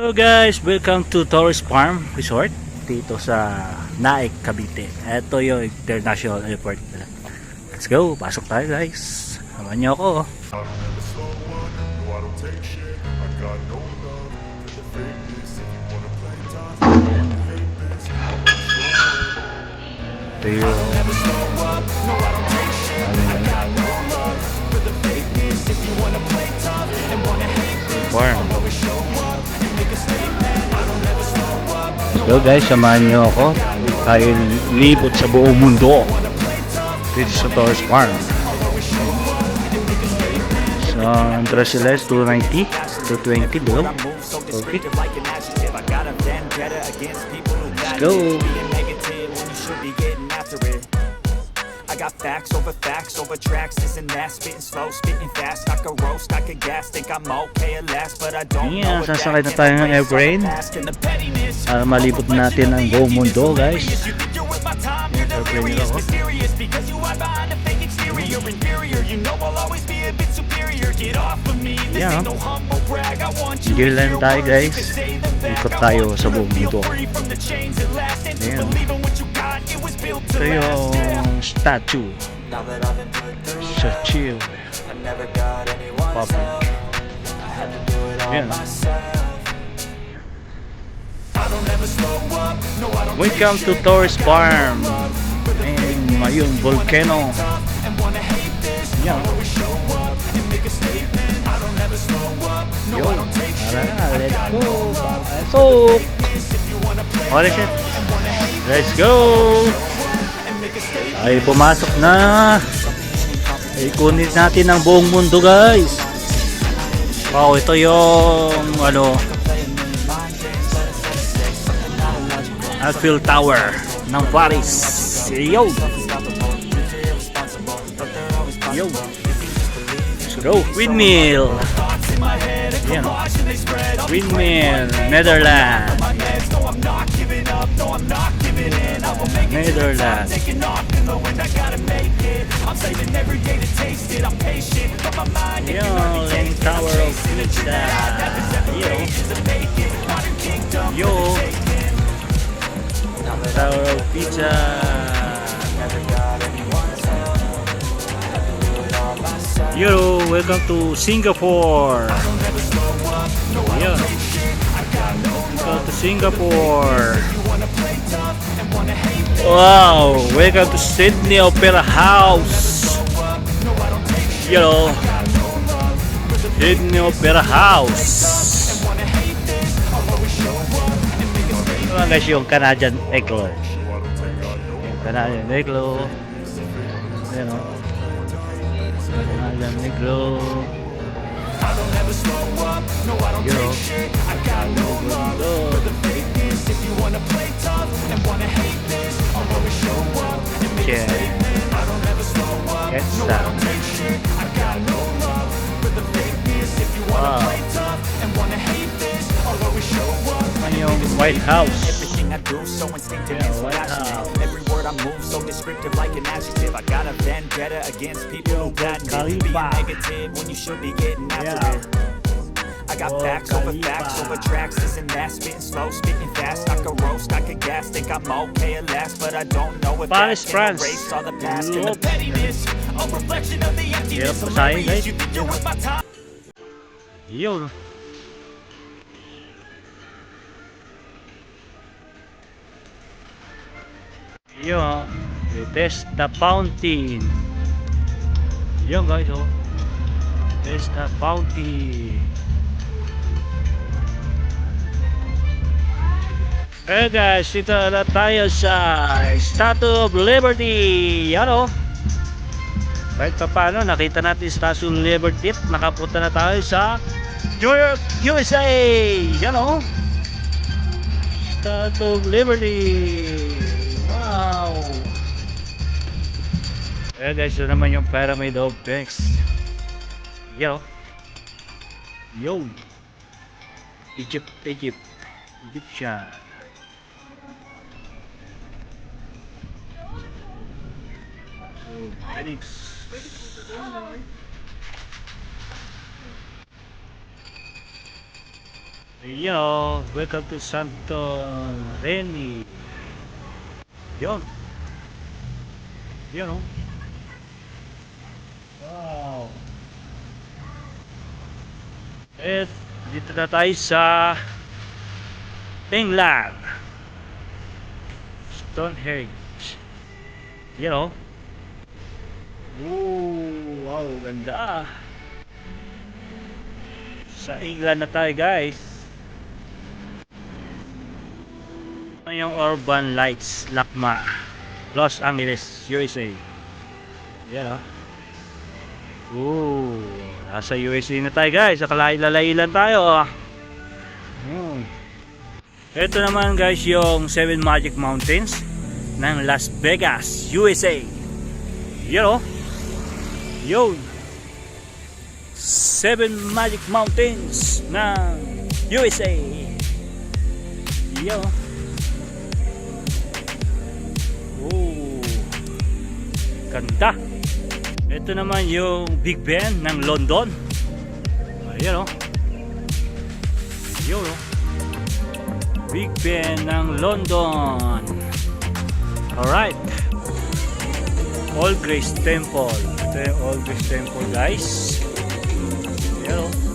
Hello guys, welcome to Torres Farm Resort dito sa Naik, Cavite. Ito yung International Airport nila. Let's go, pasok tayo guys. Samahan niyo ako. Ito yung farm. So guys, samahan niyo ako. Tayo libot sa buong mundo dito sa Torres Farm. So, Andres 290, 220 below. Okay. Let's go. I got facts over tracks, this and that, spitting slow, spitting fast, I could roast, I could gas, think I'm okay at last, but I don't know. Sasakay na tayo ng airplane para malibot natin ang buong mundo guys. Airplane nila ako. Yeah. Gear lang tayo guys. Ikot tayo sa buong mundo. Ayan. Ito yung statue. Statue. Public. Ayan. Welcome to Torres Farm. And mayong volcano. Ayan. Yo, tara na, let's go. Pasok. What is it? Let's go. Ay, pumasok na. Ikunin natin ang buong mundo guys. Wow, ito yung Eiffel Tower ng Paris. Yo. Yo. Let's go. Windmill. Yan. Windmill, Netherlands. Netherlands. Yo, Tower of Pizza. Yo. Tower of Pizza. Yo, welcome to Singapore. Yeah. Welcome to Singapore. Wow, welcome to Sydney Opera House. Yo, Sydney Opera House. Ito mga guys yung Canadian Igloo. Yung Canadian Igloo. Ayan o. Canadian Igloo. Yo. Yeah. It's wow. Yung White House. Every word I move so descriptive like an adjective. I got a vendetta against people who got me being negative when you should be getting after it. I got facts over tracks, this and that, spitting slow, spitting fast. I could roast, I could gas, think I'm okay at last, but I don't know if Paris, that can France. erase all the past and the pettiness. A reflection of the emptiness of my ways. You think you're worth my time? Yun. Yun. Test the fountain. Yun guys, oh. Test the fountain. Eh guys, dito na tayo sa Statue of Liberty. Yan o. Kahit pa paano, nakita natin Statue of Liberty. Nakapunta na tayo sa New York, USA. Yan o. Statue of Liberty. Wow. Eh guys, ito naman yung Pyramid of Sphinx. Yan o. Yo. Egypt. Egyptian. Phoenix. You know, welcome to Santo Reni. Yun. Yun, oh. Wow. At dito na tayo sa England. Stonehenge. You know. Ooh, wow, ganda. Sa England na tayo, guys. Yung Urban Lights, Lakma, Los Angeles, USA. Yan, oh. Ooh, nasa USA na tayo, guys. Kalay-lalay lang tayo, oh. Ito naman, guys, yung 7 Magic Mountains ng Las Vegas, USA. Yan, oh. Yun. 7 Magic Mountains ng USA. Yan, oh. Ganda. Ito naman yung Big Ben ng London. Ayan, oh. Yun, oh. Big Ben ng London. Alright. All Grace Temple. Ito yung All Grace Temple, guys. Ayan, oh.